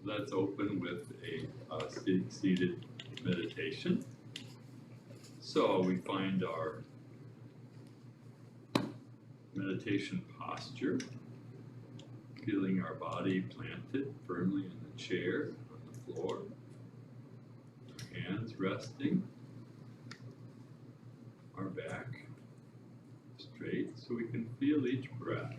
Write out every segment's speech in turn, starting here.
Let's open with a seated meditation. So we find our meditation posture, feeling our body planted firmly in the chair, on the floor, our hands resting, our back straight so we can feel each breath.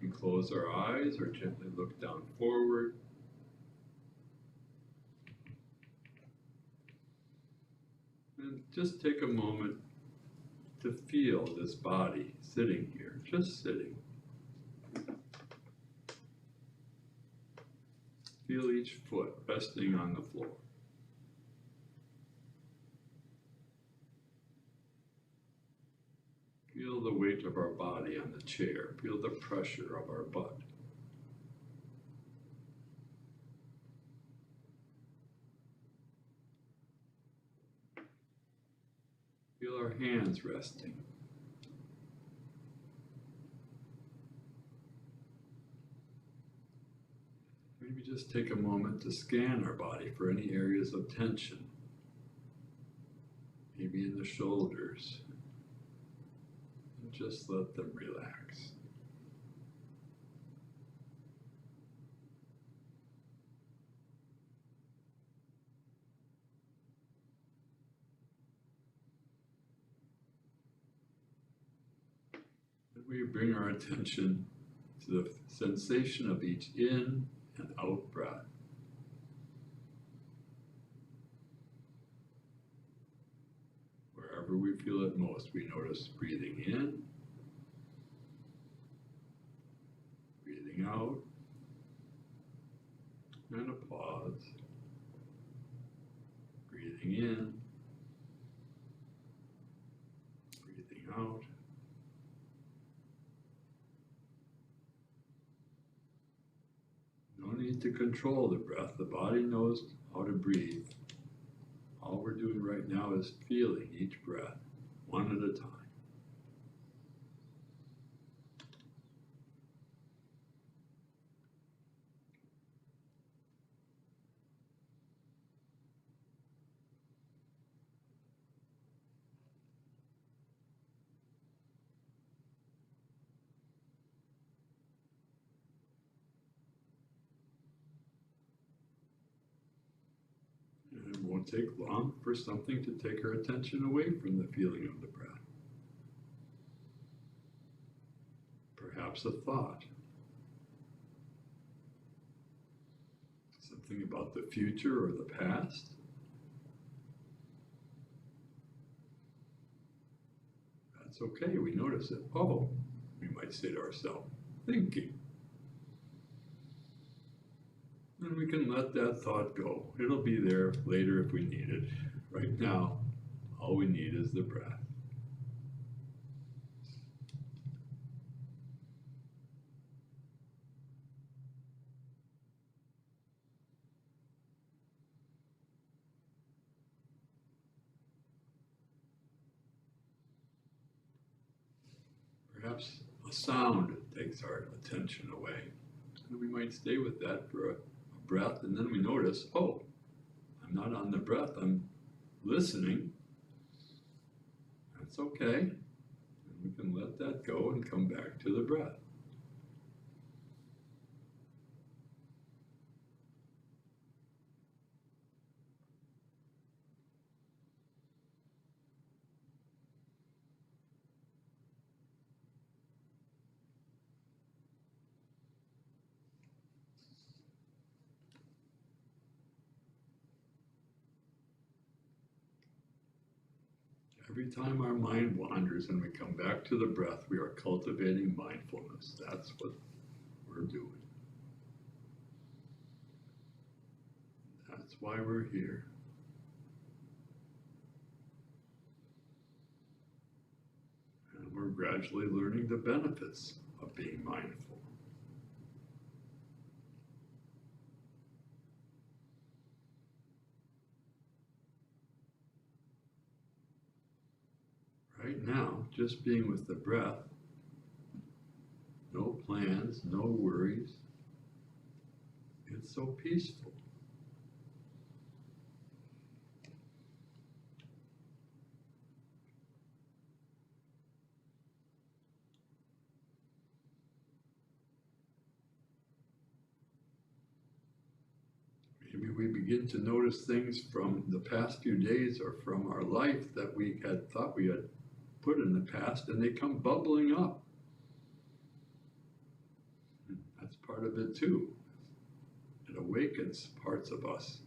We can close our eyes or gently look down forward. And just take a moment to feel this body sitting here, just sitting. Feel each foot resting on the floor. Feel the weight of our body on the chair. Feel the pressure of our butt. Feel our hands resting. Maybe just take a moment to scan our body for any areas of tension. Maybe in the shoulders. And just let them relax. And we bring our attention to the sensation of each in and out breath. Wherever we feel it most, we notice breathing in, breathing out, and a pause. Breathing in, breathing out. No need to control the breath. The body knows how to breathe. All we're doing right now is feeling each breath, one at a time. And it won't take long for something to take our attention away from the feeling of the breath. Perhaps a thought. Something about the future or the past. That's okay, we notice it. Oh, we might say to ourselves, thinking. And we can let that thought go. It'll be there later if we need it. Right now, all we need is the breath. Perhaps a sound takes our attention away. And we might stay with that for a breath, and then we notice, oh, I'm not on the breath, I'm listening. That's okay. And we can let that go and come back to the breath. Every time our mind wanders and we come back to the breath, we are cultivating mindfulness. That's what we're doing. That's why we're here. And we're gradually learning the benefits of being mindful. Right now, just being with the breath, no plans, no worries, so peaceful. Maybe we begin to notice things from the past few days or from our life that we had thought we had put in the past, and they come bubbling up. That's part of it too. It awakens parts of us.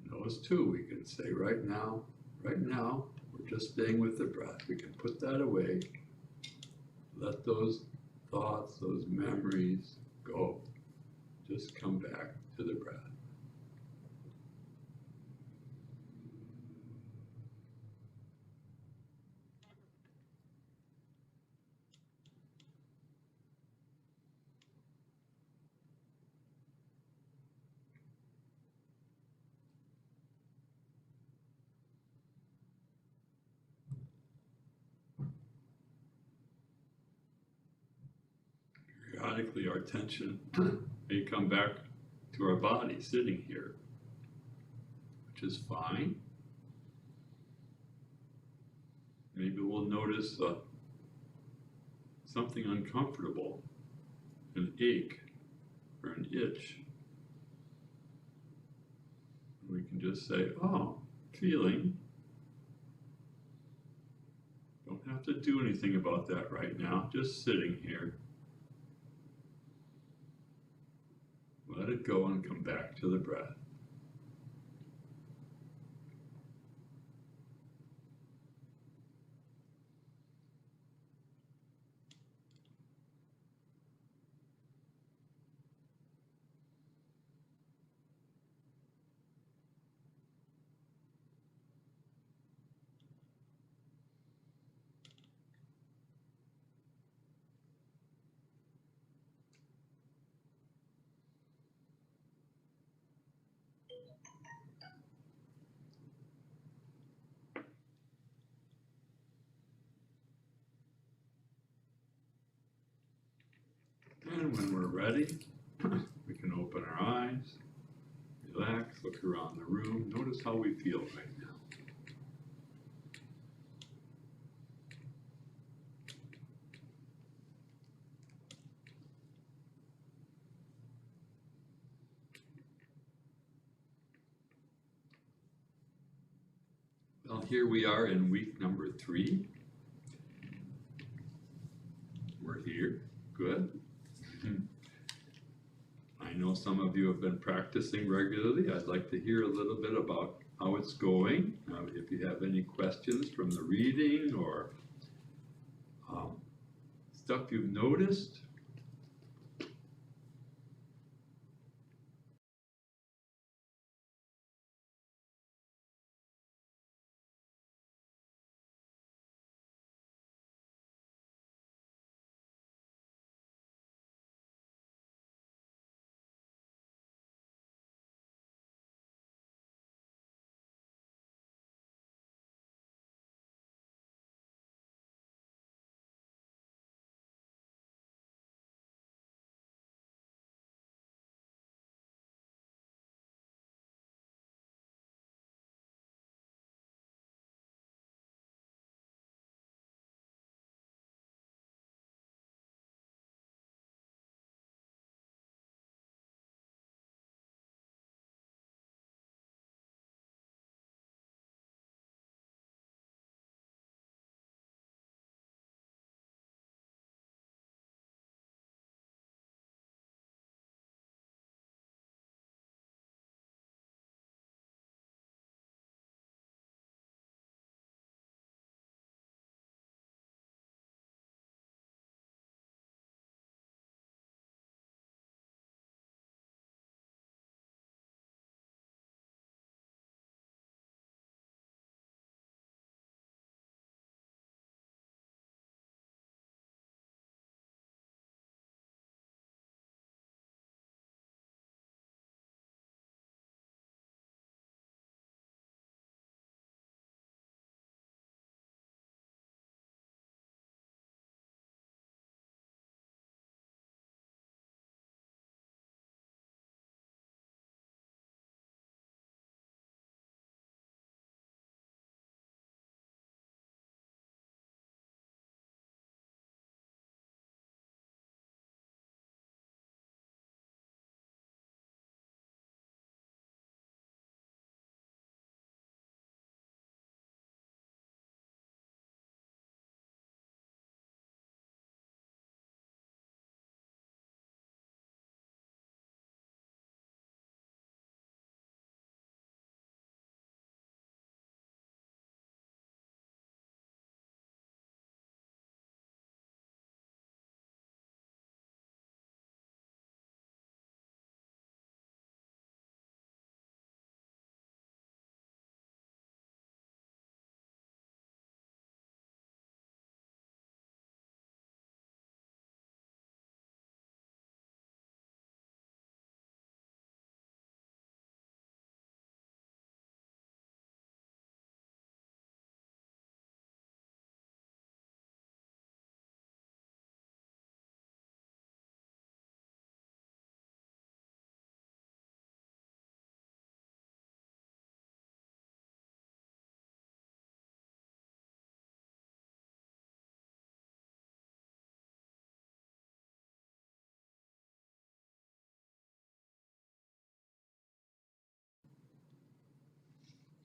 And those too, we can say right now, we're just staying with the breath. We can put that away. Let those thoughts, those memories go. Just come back to the breath. Periodically, our attention may come back to our body sitting here, which is fine. Maybe we'll notice something uncomfortable, an ache or an itch. We can just say, oh, feeling. Don't have to do anything about that right now, just sitting here. Let it go and come back to the breath. And when we're ready, we can open our eyes, relax, look around the room. Notice how we feel right now. Well, here we are in week number 3. We're here. Good. I know some of you have been practicing regularly. I'd like to hear a little bit about how it's going. If you have any questions from the reading or stuff you've noticed,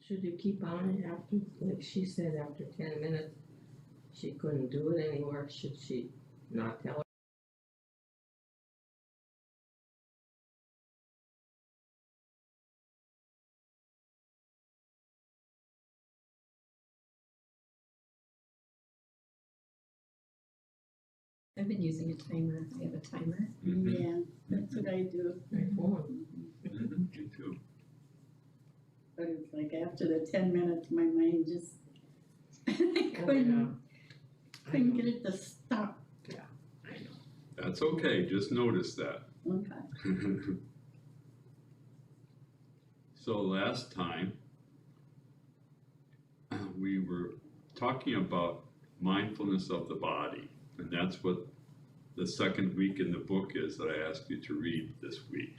Should you keep on it after, like she said, after 10 minutes, she couldn't do it anymore? Should she not tell her? I've been using a timer. I have a timer. Yeah, that's what I do. My phone. Me too. But it's like after the 10 minutes, my mind just, I Oh, couldn't I get know. it to stop. I know. That's okay, just notice that. Okay. So last time, we were talking about mindfulness of the body, and that's what the second week in the book is that I asked you to read this week.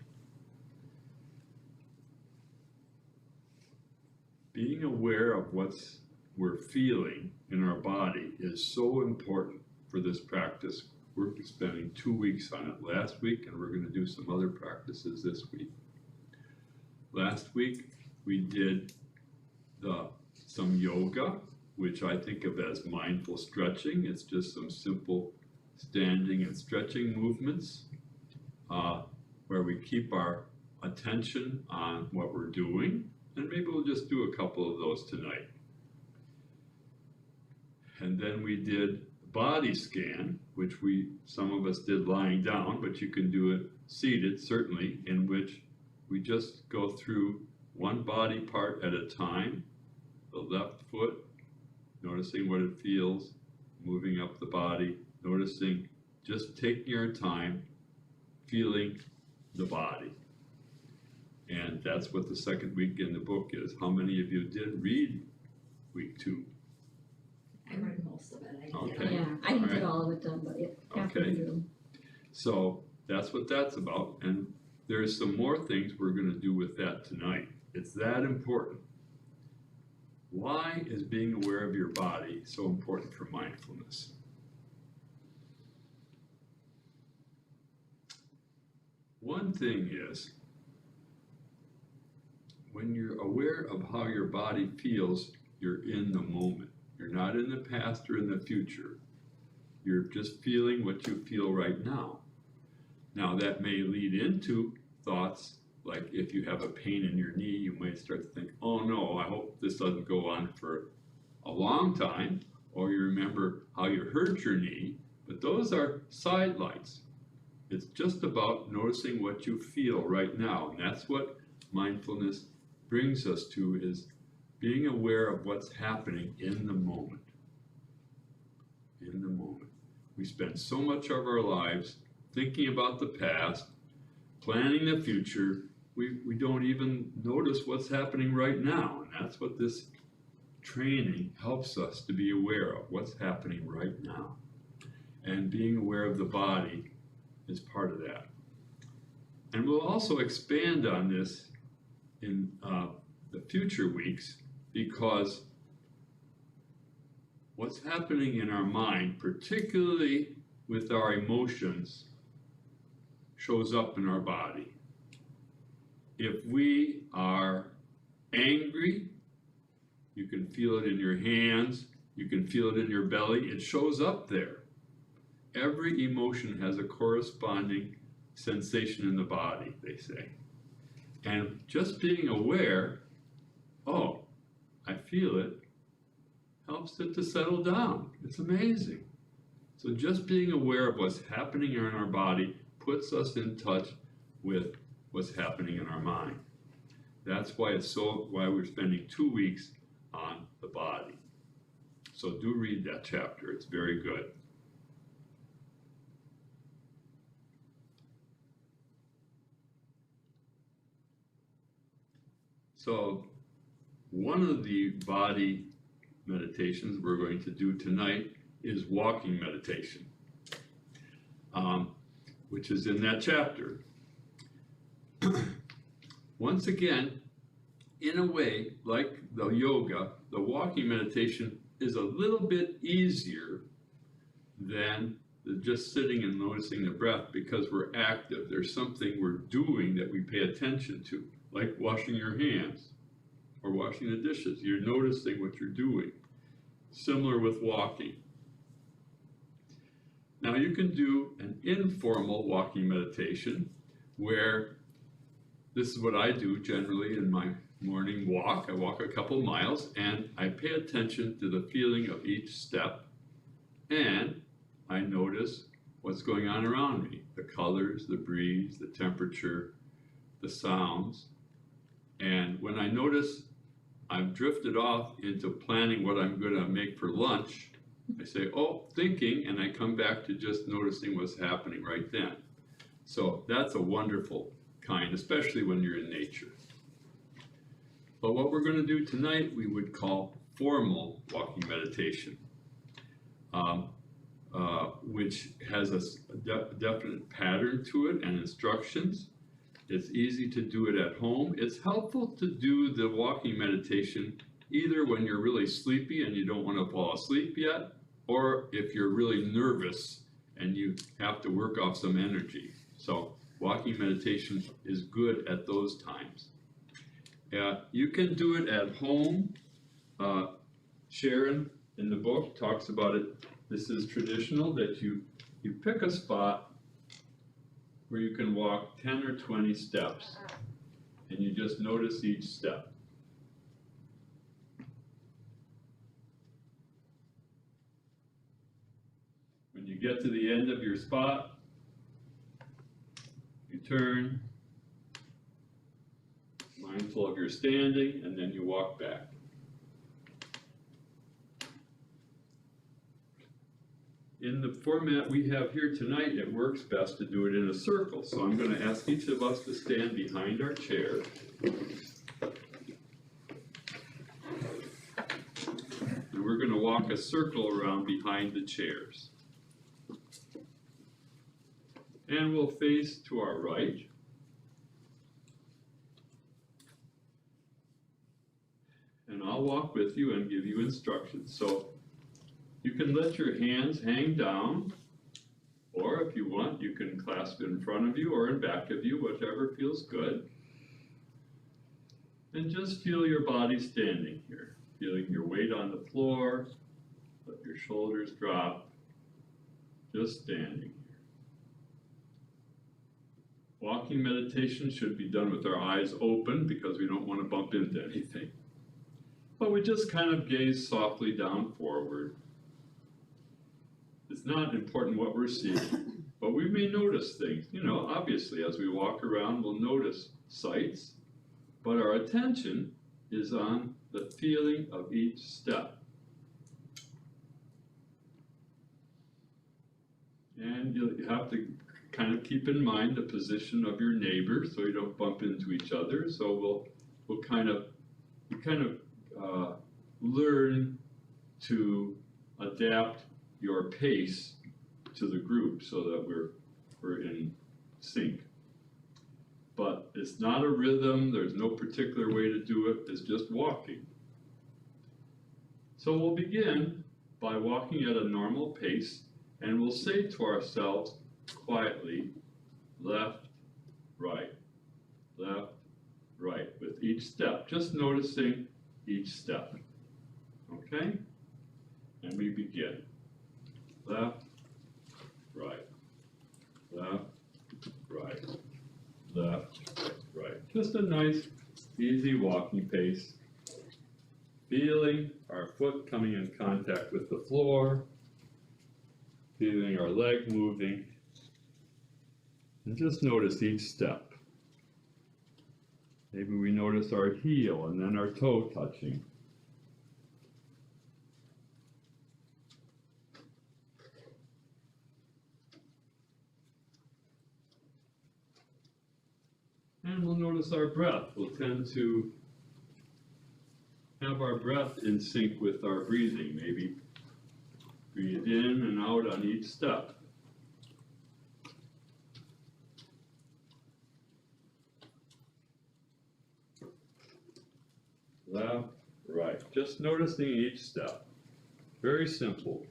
Being aware of what's we're feeling in our body is so important for this practice. We're spending 2 weeks on it last week, and we're going to do some other practices this week. Last week we did some yoga, which I think of as mindful stretching. It's just some simple standing and stretching movements where we keep our attention on what we're doing, and maybe we'll just do a couple of those tonight. And then we did body scan, which some of us did lying down, but you can do it seated, certainly, in which we just go through one body part at a time. The left foot, noticing what it feels, moving up the body, noticing, just taking your time, feeling the body. And that's what the second week in the book is. How many of you did read week 2? I read most of it. Okay. Yeah, I didn't All get right. all of it done, but yeah, half of Okay. it. So that's what that's about. And there's some more things we're going to do with that tonight. It's that important. Why is being aware of your body so important for mindfulness? One thing is, when you're aware of how your body feels, you're in the moment. You're not in the past or in the future. You're just feeling what you feel right now. Now that may lead into thoughts like if you have a pain in your knee, you might start to think, oh no, I hope this doesn't go on for a long time, or you remember how you hurt your knee, but those are sidelights. It's just about noticing what you feel right now, and that's what mindfulness brings us to, is being aware of what's happening in the moment. In the moment. We spend so much of our lives thinking about the past, planning the future, we don't even notice what's happening right now. And that's what this training helps us to be aware of, what's happening right now. And being aware of the body is part of that. And we'll also expand on this in the future weeks, because what's happening in our mind, particularly with our emotions, shows up in our body. If we are angry, you can feel it in your hands, you can feel it in your belly, it shows up there. Every emotion has a corresponding sensation in the body, they say. And just being aware, oh, I feel it, helps it to settle down. It's amazing. So just being aware of what's happening in our body puts us in touch with what's happening in our mind. That's why why we're spending 2 weeks on the body. So do read that chapter, it's very good. So one of the body meditations we're going to do tonight is walking meditation, which is in that chapter. Once again, in a way, like the yoga, the walking meditation is a little bit easier than just sitting and noticing the breath, because we're active. There's something we're doing that we pay attention to, like washing your hands or washing the dishes. You're noticing what you're doing. Similar with walking. Now you can do an informal walking meditation where this is what I do generally in my morning walk. I walk a couple miles and I pay attention to the feeling of each step, and I notice what's going on around me, the colors, the breeze, the temperature, the sounds. And when I notice I've drifted off into planning what I'm going to make for lunch, I say, oh, thinking, and I come back to just noticing what's happening right then. So that's a wonderful kind, especially when you're in nature. But what we're going to do tonight, we would call formal walking meditation, which has a definite pattern to it and instructions. It's easy to do it at home. It's helpful to do the walking meditation either when you're really sleepy and you don't want to fall asleep yet, or if you're really nervous and you have to work off some energy. So walking meditation is good at those times. You can do it at home. Sharon in the book talks about it. This is traditional that you pick a spot where you can walk 10 or 20 steps, and you just notice each step. When you get to the end of your spot, you turn, mindful of your standing, and then you walk back. In the format we have here tonight, it works best to do it in a circle. So I'm going to ask each of us to stand behind our chair. And we're going to walk a circle around behind the chairs. And we'll face to our right. And I'll walk with you and give you instructions. So you can let your hands hang down, or if you want, you can clasp it in front of you or in back of you, whichever feels good. And just feel your body standing here, feeling your weight on the floor, let your shoulders drop, just standing here. Walking meditation should be done with our eyes open because we don't want to bump into anything. But we just kind of gaze softly down forward. It's not important what we're seeing, but we may notice things. You know, obviously, as we walk around, we'll notice sights, but our attention is on the feeling of each step. And you have to kind of keep in mind the position of your neighbor so you don't bump into each other. So we'll kind of learn to adapt your pace to the group so that we're in sync. But it's not a rhythm, there's no particular way to do it, it's just walking. So we'll begin by walking at a normal pace, and we'll say to ourselves quietly, left, right, with each step, just noticing each step. Okay? And we begin. Left, right, left, right, left, right. Just a nice, easy walking pace. Feeling our foot coming in contact with the floor, feeling our leg moving, and just notice each step. Maybe we notice our heel and then our toe touching. And we'll notice our breath. We'll tend to have our breath in sync with our breathing. Maybe breathe in and out on each step. Left, right. Just noticing each step. Very simple.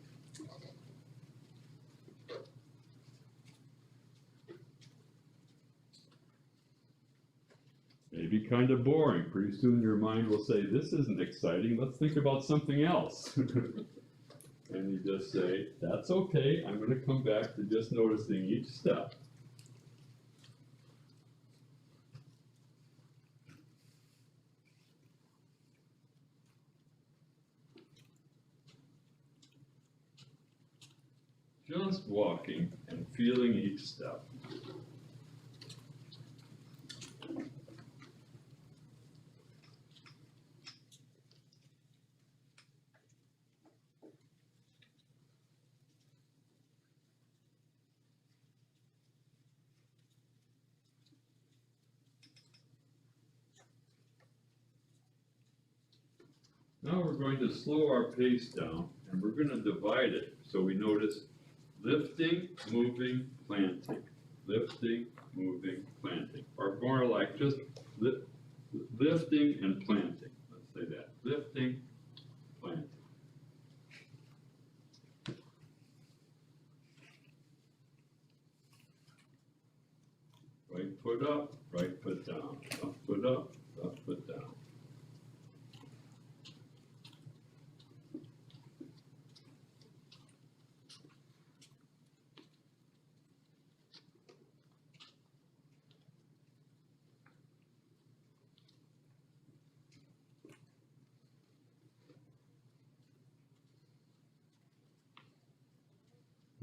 maybe kind of boring. Pretty soon your mind will say, this isn't exciting, let's think about something else. And you just say, that's okay, I'm gonna come back to just noticing each step. Just walking and feeling each step. Now we're going to slow our pace down and we're going to divide it so we notice lifting, moving, planting. Lifting, moving, planting. Or more like just lifting and planting. Let's say that. Lifting, planting. Right foot up, right foot down. Left foot up, left foot down.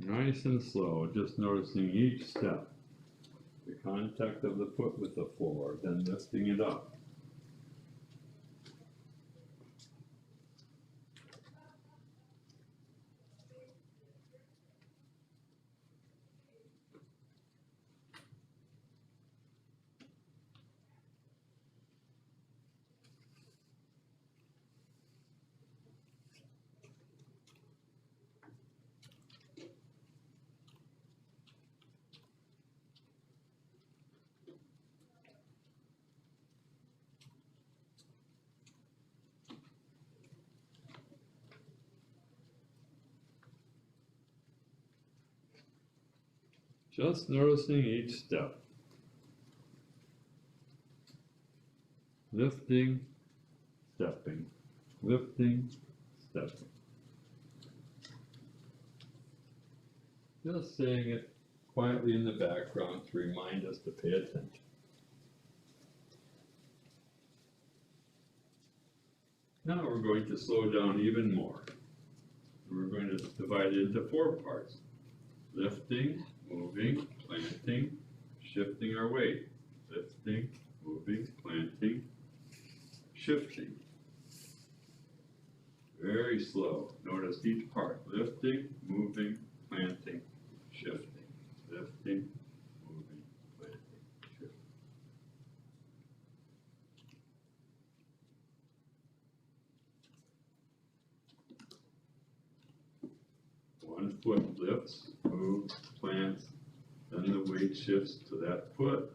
Nice and slow, just noticing each step. The contact of the foot with the floor, then lifting it up. Just noticing each step. Lifting, stepping, lifting, stepping. Just saying it quietly in the background to remind us to pay attention. Now we're going to slow down even more. We're going to divide it into 4 parts. Lifting, moving, planting, shifting our weight. Lifting, moving, planting, shifting. Very slow. Notice each part. Lifting, moving, planting, shifting. Lifting, moving, planting, shifting. One foot lifts, moves, plants, then the weight shifts to that foot,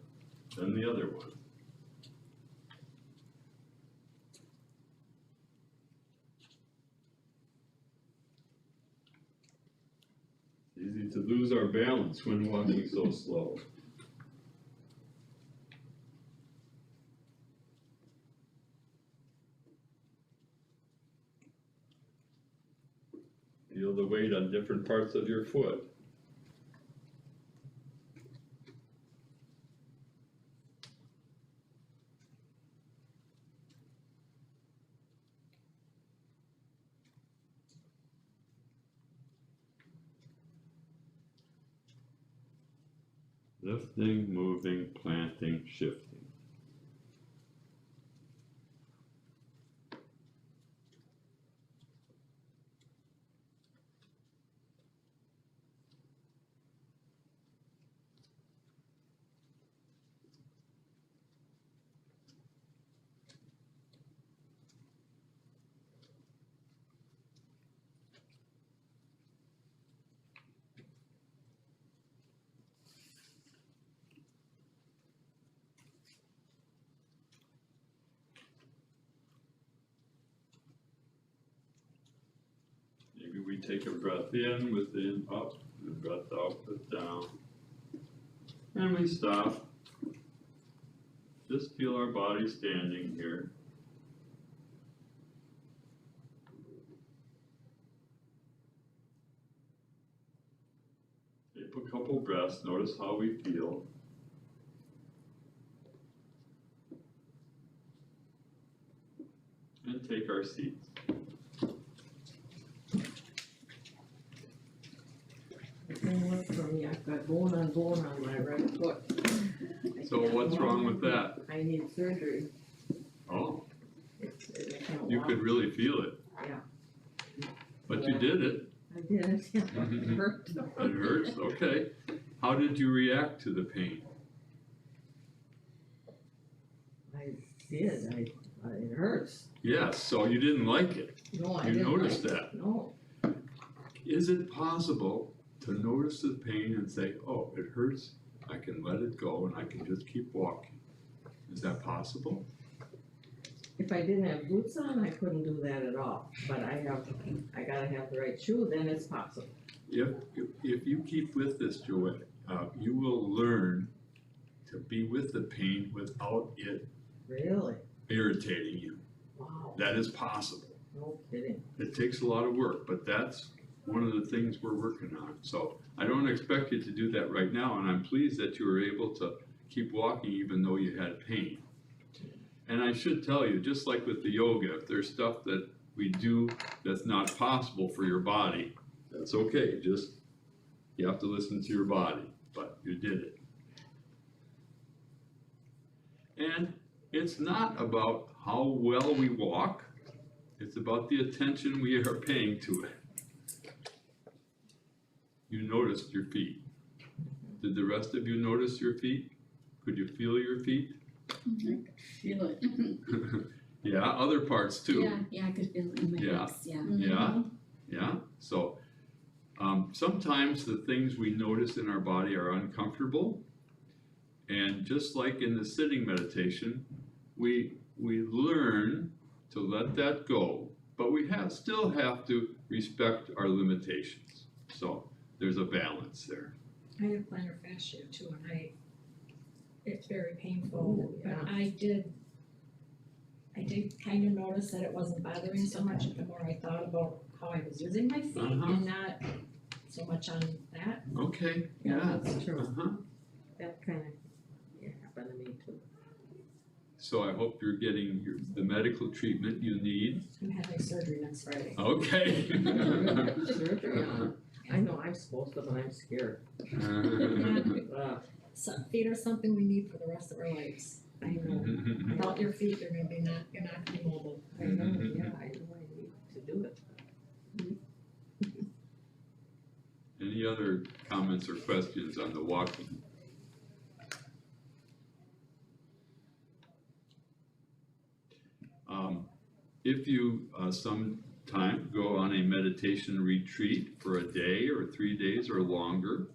then the other one. It's easy to lose our balance when walking so slow. Feel the weight on different parts of your foot. Lifting, moving, planting, shifting. Maybe we take a breath in with in up, and a breath out with down. And we stop. just feel our body standing here. Take a couple breaths, notice how we feel. And take our seats. Don't work for me, I've got bone on my right foot. I So can't what's walk. wrong with that? I need surgery. Oh, I can't you walk. could really feel it. Yeah. But you did it. I did, it hurt. It hurts, okay. How did you react to the pain? I did, it hurts. Yes, so you didn't like it. No, I You didn't noticed like it. that. No, Is it possible to notice the pain and say, oh, it hurts, I can let it go and I can just keep walking? Is that possible? if I didn't have boots on, I couldn't do that at all, but I gotta have the right shoe, then it's possible. If you keep with this, Joette, you will learn to be with the pain without it Really? irritating you. Wow, That is possible. no kidding. It takes a lot of work, but that's one of the things we're working on. So I don't expect you to do that right now, and I'm pleased that you were able to keep walking even though you had pain. And I should tell you, just like with the yoga, if there's stuff that we do that's not possible for your body, that's okay. Just, you have to listen to your body, but you did it. And it's not about how well we walk, it's about the attention we are paying to it. You noticed your feet. Did the rest of you notice your feet? Could you feel your feet? I could feel it. Yeah, other parts too. Yeah, I could feel it in my Yeah. hips, yeah. Yeah, yeah. So sometimes the things we notice in our body are uncomfortable. And just like in the sitting meditation, we learn to let that go, but we still have to respect our limitations. So there's a balance there. I have plantar fascia too, and it's very painful, Oh, but yeah. I did kind of notice that it wasn't bothering so much the more I thought about how I was using my feet Uh-huh. and not so much on that. Okay, Yeah, yeah. that's true. Uh-huh. That kinda, happened to me too. So I hope you're getting the medical treatment you need. I'm having surgery next Friday. Okay. Surgery on. I know I'm supposed to, but I'm scared. So feet are something we need for the rest of our lives. I know. Without your feet, you're not gonna be mobile. I know, yeah, I know I need to do it. Any other comments or questions on the walking? If you sometime go on a meditation retreat for a day or 3 days or longer,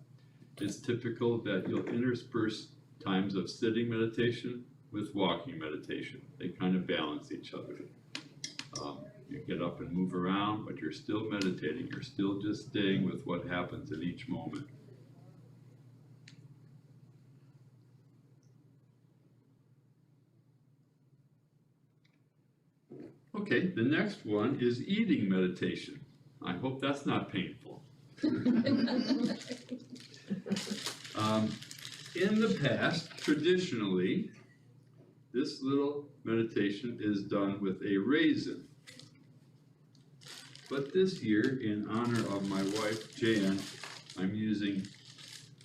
it's typical that you'll intersperse times of sitting meditation with walking meditation. They kind of balance each other. You get up and move around, but you're still meditating. You're still just staying with what happens at each moment. Okay, the next one is eating meditation. I hope that's not painful. In the past, traditionally, this little meditation is done with a raisin. But this year, in honor of my wife, Jan, I'm using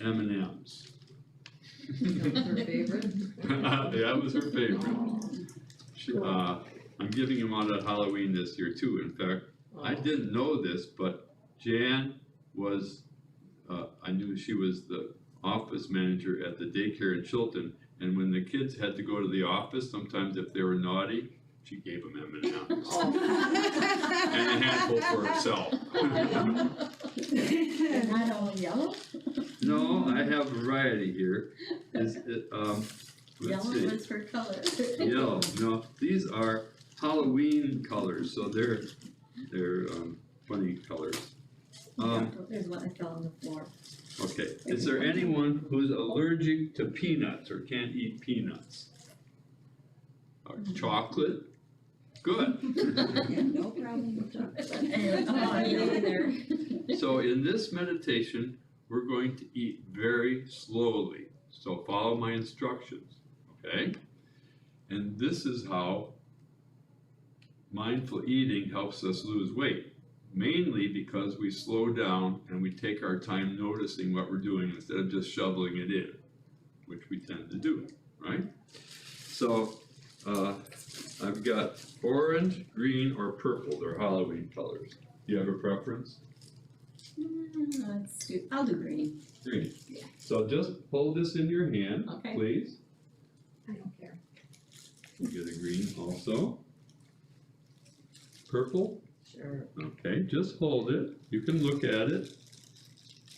M&Ms. That was her favorite? That was her favorite. I'm giving them out at Halloween this year too. In fact, I didn't know this, but Jan was, I knew she was the office manager at the daycare in Chilton, and when the kids had to go to the office, sometimes if they were naughty, she gave them M&Ms. And a handful for herself. They're not all yellow? No, I have variety here. Let's Yellow see. was her color. Yellow, no, these are Halloween colors, so they're funny colors. There's one that fell on the floor. Okay, is there anyone who's allergic to peanuts or can't eat peanuts? Chocolate? Good. Yeah, no problem with chocolate. Oh, me either. So in this meditation, we're going to eat very slowly. So follow my instructions, okay? And this is how mindful eating helps us lose weight. Mainly because we slow down and we take our time noticing what we're doing instead of just shoveling it in, which we tend to do, right? So I've got orange, green, or purple. They're Halloween colors. Do you have a preference? I'll do green. Green. Yeah. So just hold this in your hand, Okay. please. I don't care. You get a green also. Purple. Sure. Okay, just hold it. You can look at it.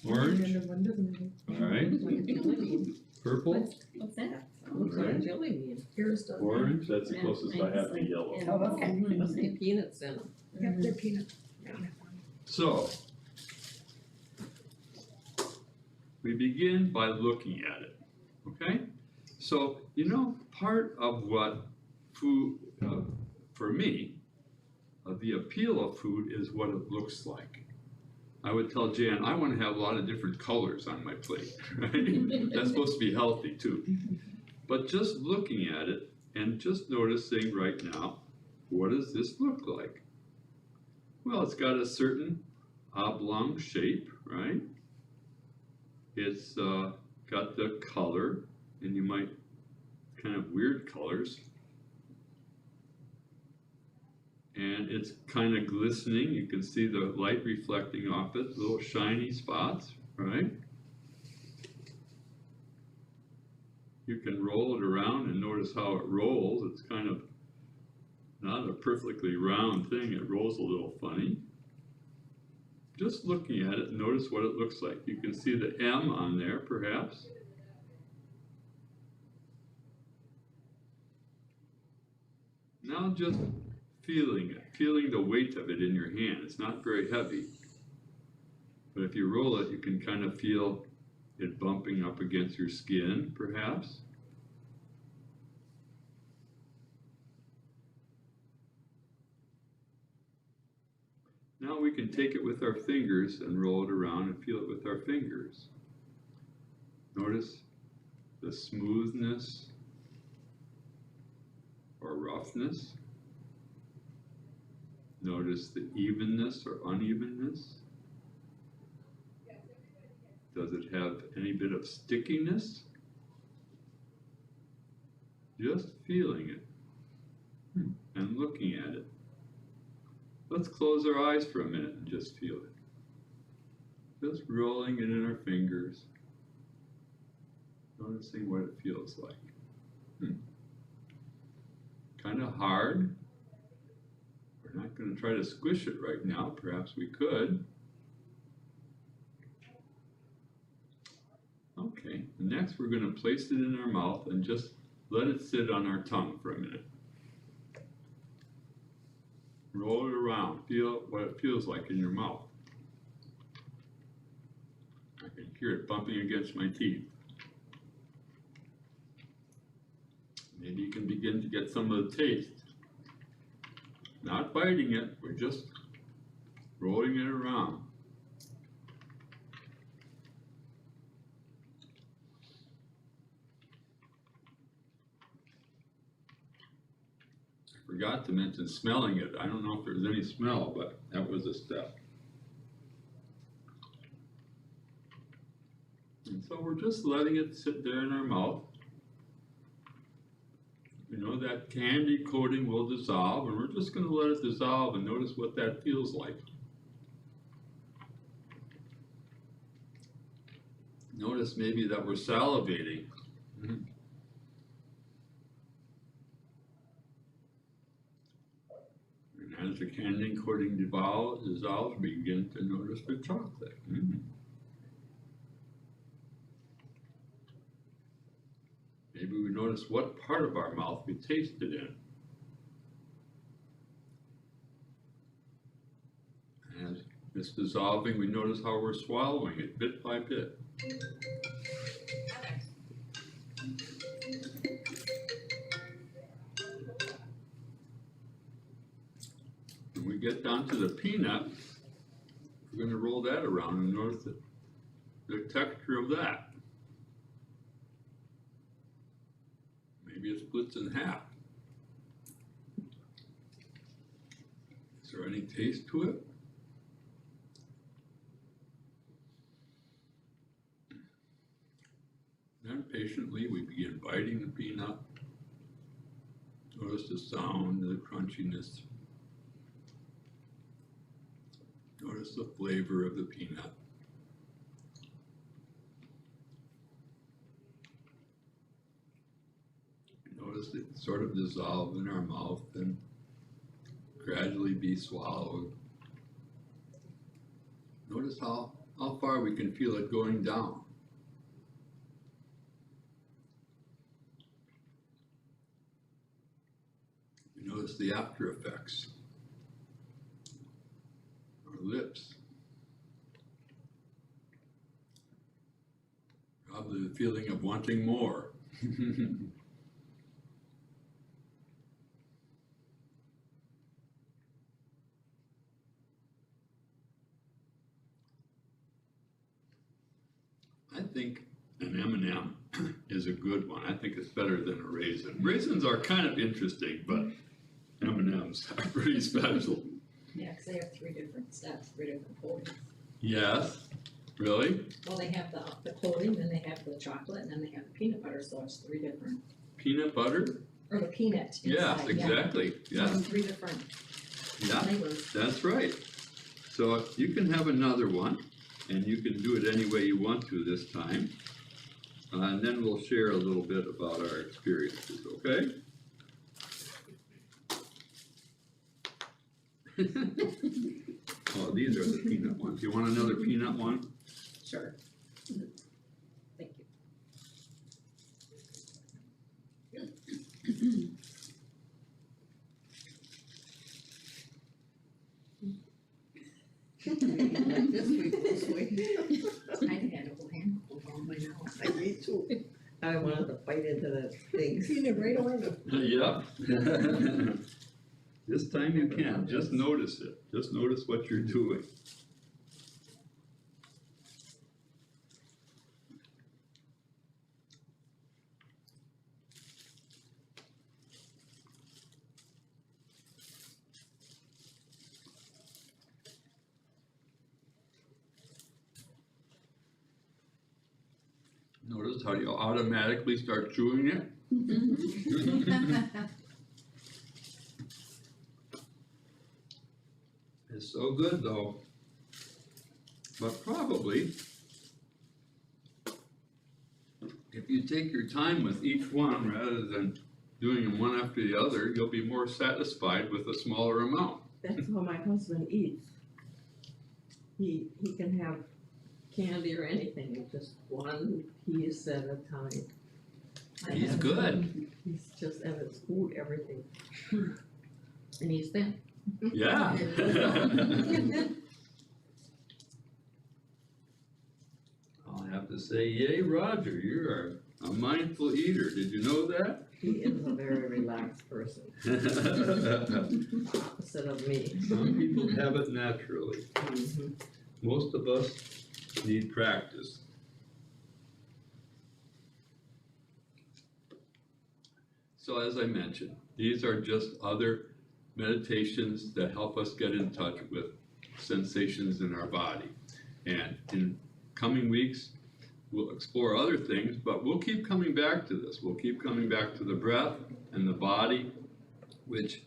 Orange. All right. Looks like a jelly bean. Purple. What's that? Looks like a Alright. jelly bean. Yours does. Orange. That's the Yeah, closest I mine's have to like- yellow. yeah. Oh, okay. Must be peanuts in them. Yep, they're peanut. So, we begin by looking at it, okay? So, you know, part of what food, for me, the appeal of food is what it looks like. I would tell Jan, I want to have a lot of different colors on my plate, right? That's supposed to be healthy too. But just looking at it and just noticing right now, what does this look like? Well, it's got a certain oblong shape, right? It's got the color, and you might, kind of weird colors. And it's kind of glistening. You can see the light reflecting off it, little shiny spots, right? You can roll it around and notice how it rolls. It's kind of not a perfectly round thing. It rolls a little funny. Just looking at it, notice what it looks like. You can see the M on there, perhaps. Now just feeling it, feeling the weight of it in your hand. It's not very heavy. But if you roll it, you can kind of feel it bumping up against your skin, perhaps. Now we can take it with our fingers and roll it around and feel it with our fingers. Notice the smoothness or roughness. Notice the evenness or unevenness. Does it have any bit of stickiness? Just feeling it and looking at it. Let's close our eyes for a minute and just feel it. Just rolling it in our fingers. Noticing what it feels like. Kind of hard. We're not going to try to squish it right now. Perhaps we could. Okay, next we're going to place it in our mouth and just let it sit on our tongue for a minute. Roll it around, feel what it feels like in your mouth. I can hear it bumping against my teeth. Maybe you can begin to get some of the taste. Not biting it, we're just rolling it around. I forgot to mention smelling it. I don't know if there's any smell, but that was a step. And so we're just letting it sit there in our mouth. You know, that candy coating will dissolve, and we're just going to let it dissolve and notice what that feels like. Notice maybe that we're salivating. And as the candy coating dissolves, begin to notice the chocolate. Maybe we notice what part of our mouth we tasted in. As it's dissolving, we notice how we're swallowing it bit by bit. we get down to the peanut, we're gonna roll that around and notice the texture of that. Maybe it splits in half. Is there any taste to it? Then patiently we begin biting the peanut. Notice the sound, the crunchiness. Notice the flavor of the peanut. Notice it sort of dissolve in our mouth and gradually be swallowed. Notice how far we can feel it going down. Notice the after effects. Our lips. Probably the feeling of wanting more. I think an M&M is a good one. I think it's better than a raisin. Raisins are kind of interesting, but M&Ms are pretty special. Yeah, 'cause they have 3 different steps, 3 different coatings. Yes, really? Well, they have the coating, then they have the chocolate, and then they have the peanut butter, so it's 3 different, Peanut butter? or the peanut inside, Yes, yeah. exactly. So Yes, 3 different yeah, flavors. that's right. So you can have another one, and you can do it any way you want to this time. And then we'll share a little bit about our experiences, okay? Oh, these are the peanut ones. You want another peanut one? Sure. Thank you. Like this week, this week. I had a whole handful on my nose. I me too. I wanted to bite into the things. Peanut right away. Yep. This time you can, just notice it. Just notice what you're doing. Notice how you automatically start chewing it? It's so good though. But probably, if you take your time with each one rather than doing them one after the other, you'll be more satisfied with a smaller amount. That's how my husband eats. He can have candy or anything, just one piece at a time. He's good. He's just, and it's food, everything. And he's thin. Yeah. I'll have to say, yay, Roger, you are a mindful eater. Did you know that? He is a very relaxed person, opposite of me. Some people have it naturally. Mhm. Most of us need practice. So as I mentioned, these are just other meditations that help us get in touch with sensations in our body. And in coming weeks, we'll explore other things, but we'll keep coming back to this. We'll keep coming back to the breath and the body, which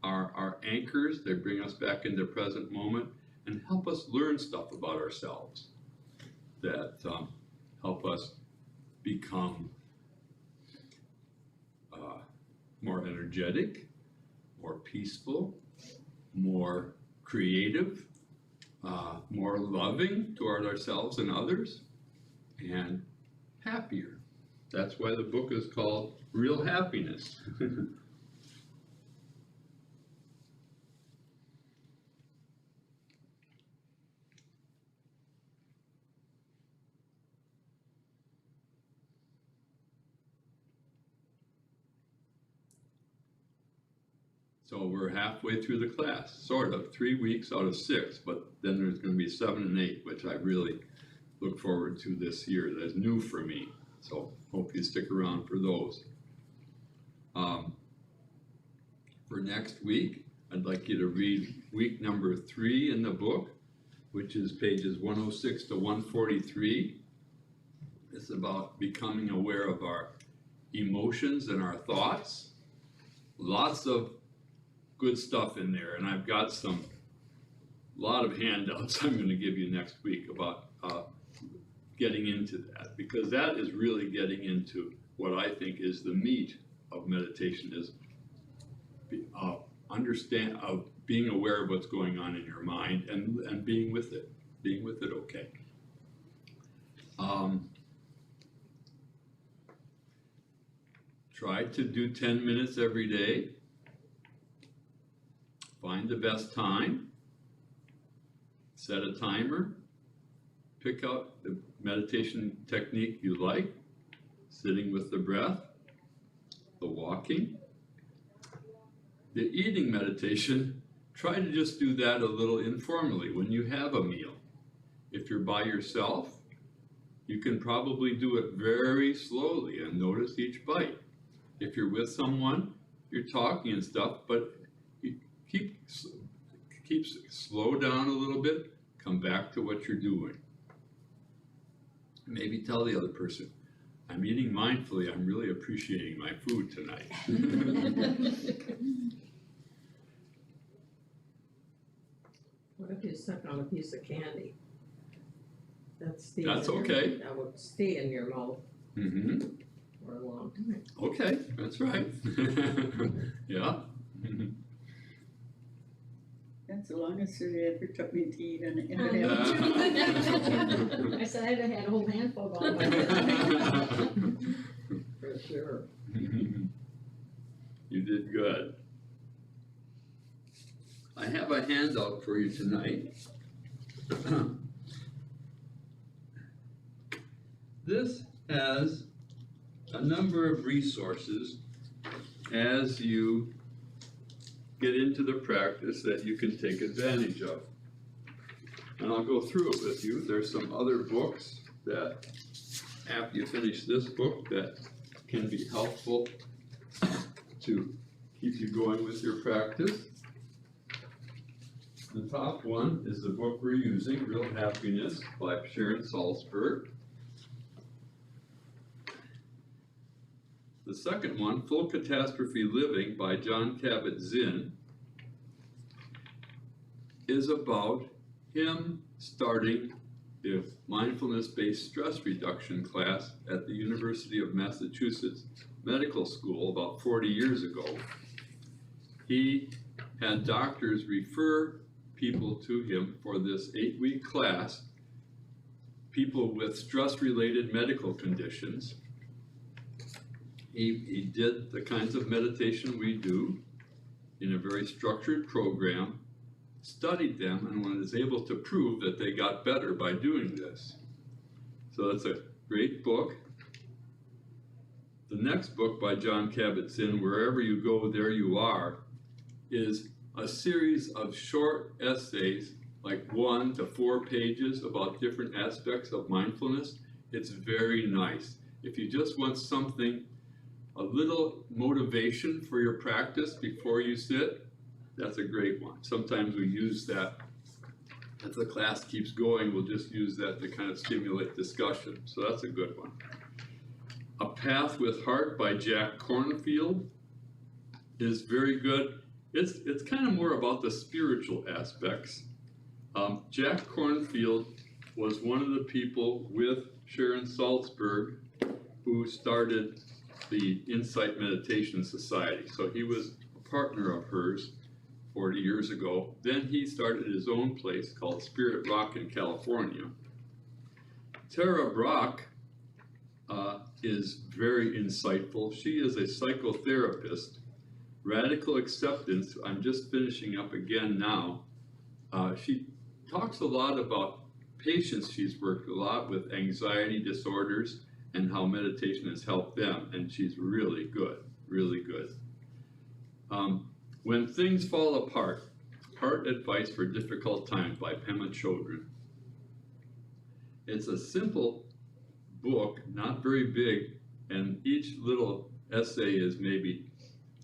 are our anchors. They bring us back into the present moment and help us learn stuff about ourselves that help us become more energetic, more peaceful, more creative, more loving toward ourselves and others, and happier. That's why the book is called Real Happiness. So we're halfway through the class, sort of, 3 weeks out of 6, but then there's gonna be 7 and 8, which I really look forward to this year. That's new for me, so hope you stick around for those. For next week, I'd like you to read week number 3 in the book, which is pages 106 to 143. It's about becoming aware of our emotions and our thoughts. Lots of good stuff in there, and I've got a lot of handouts I'm gonna give you next week about getting into that, because that is really getting into what I think is the meat of meditation, is being aware of what's going on in your mind and being with it okay. Try to do 10 minutes every day. Find the best time. Set a timer. Pick out the meditation technique you like. Sitting with the breath, the walking. The eating meditation, try to just do that a little informally when you have a meal. If you're by yourself, you can probably do it very slowly and notice each bite. If you're with someone, you're talking and stuff, but you keep slow down a little bit, come back to what you're doing. Maybe tell the other person, I'm eating mindfully, I'm really appreciating my food tonight. What if you suck on a piece of candy? That's okay. That would stay in your mouth Mm-hmm. for a long time. Okay, that's right. Yeah. That's the longest it ever took me to eat an M&M. I said I'd have had a whole handful of all my For sure. You did good. I have a handout for you tonight. This has a number of resources as you get into the practice that you can take advantage of. And I'll go through it with you. There's some other books that, after you finish this book, that can be helpful to keep you going with your practice. The top one is the book we're using, Real Happiness by Sharon Salzberg. The second one, Full Catastrophe Living by Jon Kabat-Zinn, is about him starting the mindfulness-based stress reduction class at the University of Massachusetts Medical School about 40 years ago. He had doctors refer people to him for this 8-week class, people with stress-related medical conditions. He did the kinds of meditation we do in a very structured program, studied them, and was able to prove that they got better by doing this. So it's a great book. The next book by Jon Kabat-Zinn, Wherever You Go, There You Are, is a series of short essays, like 1 to 4 pages about different aspects of mindfulness. It's very nice. If you just want something, a little motivation for your practice before you sit, that's a great one. Sometimes we use that, as the class keeps going, we'll just use that to kind of stimulate discussion. So that's a good one. A Path with Heart by Jack Kornfield is very good. It's kind of more about the spiritual aspects. Jack Kornfield was one of the people with Sharon Salzberg who started the Insight Meditation Society. So he was a partner of hers 40 years ago. Then he started his own place called Spirit Rock in California. Tara Brach is very insightful. She is a psychotherapist. Radical Acceptance, I'm just finishing up again now. She talks a lot about patients she's worked a lot with anxiety disorders and how meditation has helped them, and she's really good, really good. When Things Fall Apart, Heart Advice for Difficult Times by Pema Chodron. It's a simple book, not very big, and each little essay is maybe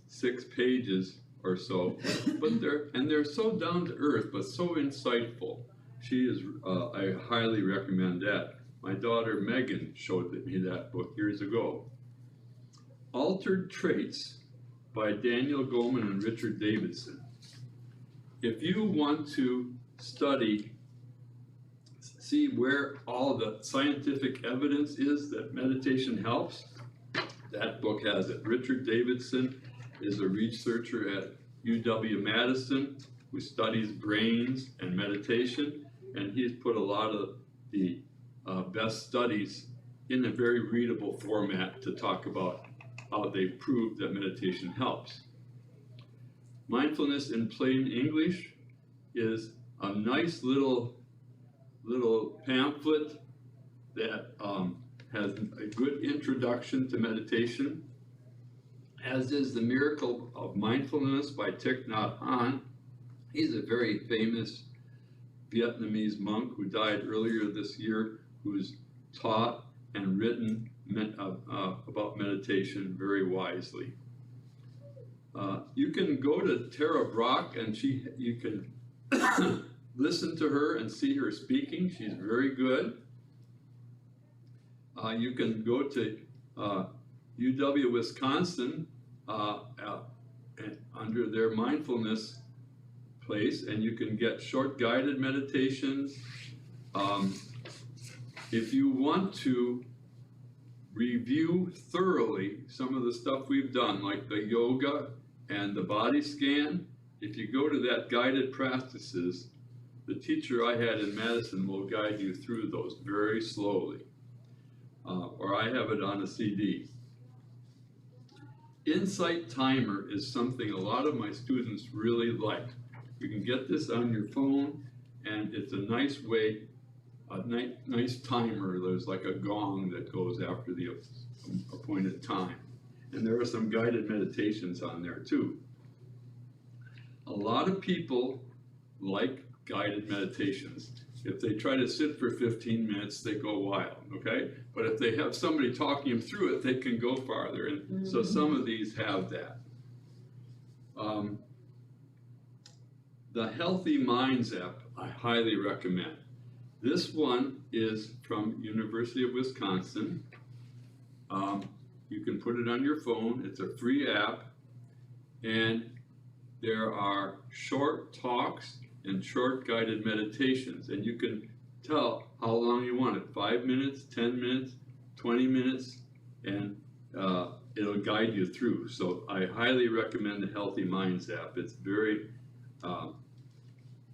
6 pages or so, but they're so down to earth, but so insightful. I highly recommend that. My daughter Megan showed me that book years ago. Altered Traits by Daniel Goleman and Richard Davidson. If you want to see where all the scientific evidence is that meditation helps, that book has it. Richard Davidson is a researcher at UW-Madison who studies brains and meditation, and he's put a lot of the best studies in a very readable format to talk about how they prove that meditation helps. Mindfulness in Plain English is a nice little pamphlet that has a good introduction to meditation, as is The Miracle of Mindfulness by Thich Nhat Hanh. He's a very famous Vietnamese monk who died earlier this year, who's taught and written about meditation very wisely. You can go to Tara Brach and you can listen to her and see her speaking. She's very good. You can go to UW-Wisconsin under their mindfulness place, and you can get short guided meditations. If you want to review thoroughly some of the stuff we've done, like the yoga and the body scan, if you go to that guided practices, the teacher I had in Madison will guide you through those very slowly. Or I have it on a CD. Insight Timer is something a lot of my students really like. You can get this on your phone, and it's a nice way, nice timer. There's like a gong that goes after the appointed time. And there are some guided meditations on there too. A lot of people like guided meditations. If they try to sit for 15 minutes, they go wild, okay? But if they have somebody talking them through it, they can go farther. And so some of these have that. The Healthy Minds app, I highly recommend. This one is from University of Wisconsin. You can put it on your phone. It's a free app. And there are short talks and short guided meditations. And you can tell how long you want it, 5 minutes, 10 minutes, 20 minutes, and it'll guide you through. So I highly recommend the Healthy Minds app. It's very,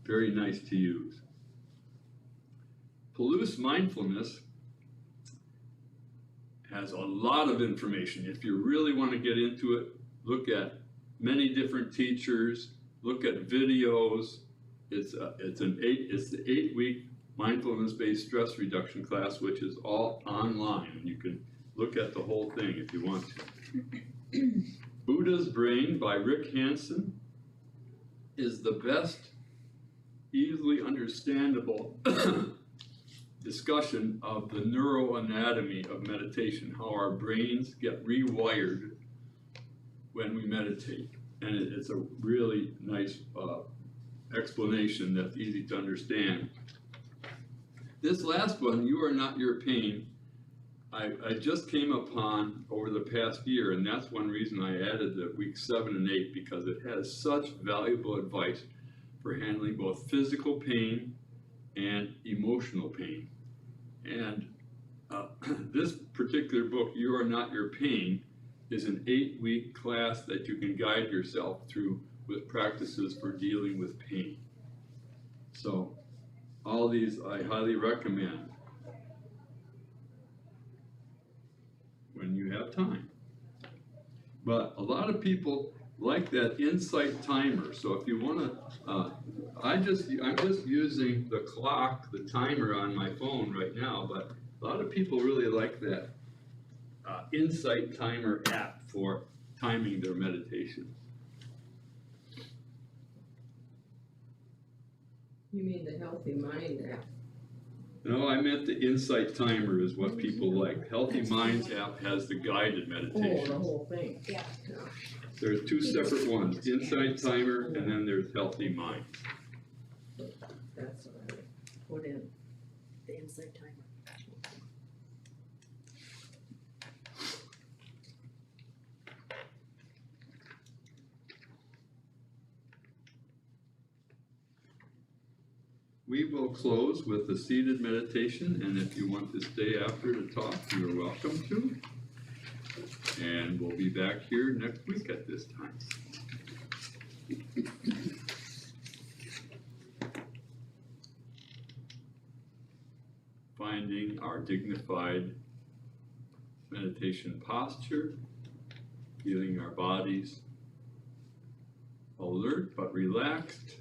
very nice to use. Palouse Mindfulness has a lot of information. If you really want to get into it, look at many different teachers, look at videos. It's the 8-week mindfulness-based stress reduction class, which is all online, and you can look at the whole thing if you want to. Buddha's Brain by Rick Hanson is the best, easily understandable discussion of the neuroanatomy of meditation, how our brains get rewired when we meditate. And it's a really nice explanation that's easy to understand. This last one, You Are Not Your Pain, I just came upon over the past year, and that's one reason I added the week 7 and 8, because it has such valuable advice for handling both physical pain and emotional pain. And this particular book, You Are Not Your Pain, is an 8-week class that you can guide yourself through with practices for dealing with pain. So all these I highly recommend when you have time. But a lot of people like that Insight Timer. So if you want to, I'm just using the clock, the timer on my phone right now, but a lot of people really like that Insight Timer app for timing their meditation. You mean the Healthy Mind app? No, I meant the Insight Timer is what people like. Healthy Minds app has the guided Oh, the meditation. whole thing. Yeah. There's two separate ones, Insight Timer and then there's Healthy Minds. That's what I put in. The inside timer. We will close with a seated meditation, and if you want to stay after to talk, you are welcome to. And we'll be back here next week at this time. Finding our dignified meditation posture, feeling our bodies alert but relaxed,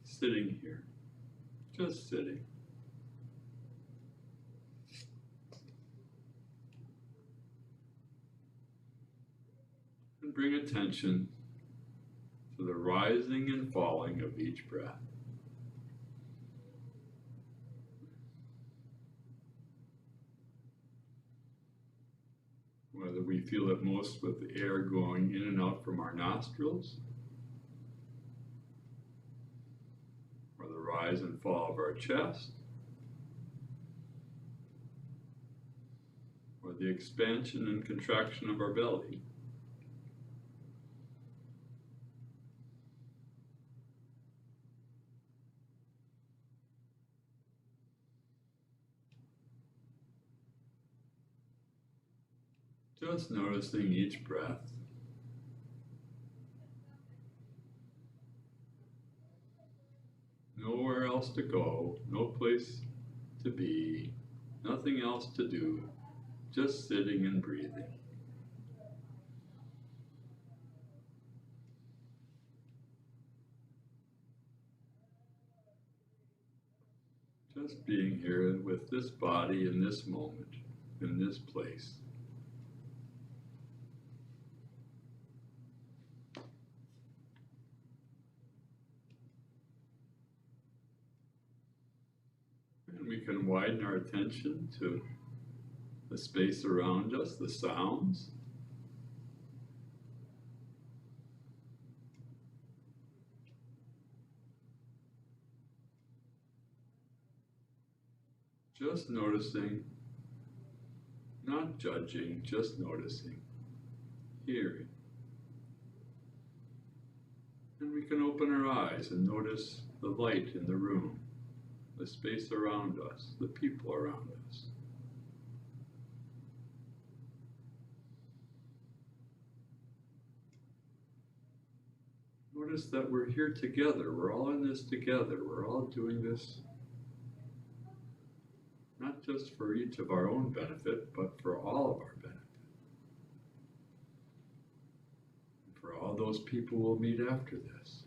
sitting here, just sitting. And bring attention to the rising and falling of each breath. Whether we feel it most with the air going in and out from our nostrils, or the rise and fall of our chest, or the expansion and contraction of our belly. Just noticing each breath. Nowhere else to go, no place to be, nothing else to do, just sitting and breathing. Just being here with this body in this moment, in this place. And we can widen our attention to the space around us, the sounds. Just noticing, not judging, just noticing, hearing. And we can open our eyes and notice the light in the room, the space around us, the people around us. Notice that we're here together, we're all in this together, we're all doing this not just for each of our own benefit, but for all of our benefit. For all those people we'll meet after this.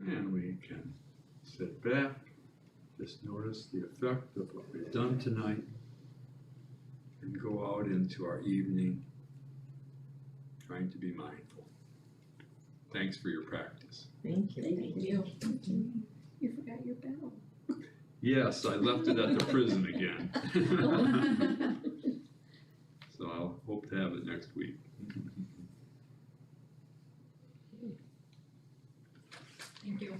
And we can sit back, just notice the effect of what we've done tonight, and go out into our evening trying to be mindful. Thanks for your practice. Thank you. Thank You. You forgot your bell. Yes, I left it at the prison again. So I'll hope to have it next week. Thank you.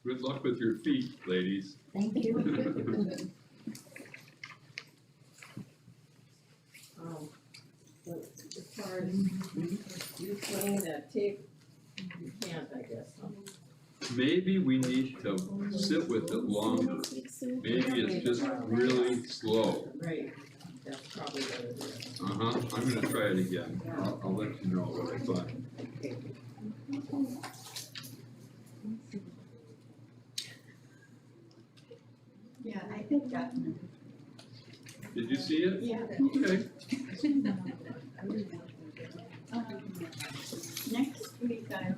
Good luck with your feet, ladies. Thank you. But as far as you playing that tape, you can't, I guess, huh? Maybe we need to sit with it longer. Maybe it's just really slow. Right, that's probably what it is. I'm gonna try it again. I'll let you know what I find. Okay. had gotten Did you see it? Yeah. Okay. it. Next week I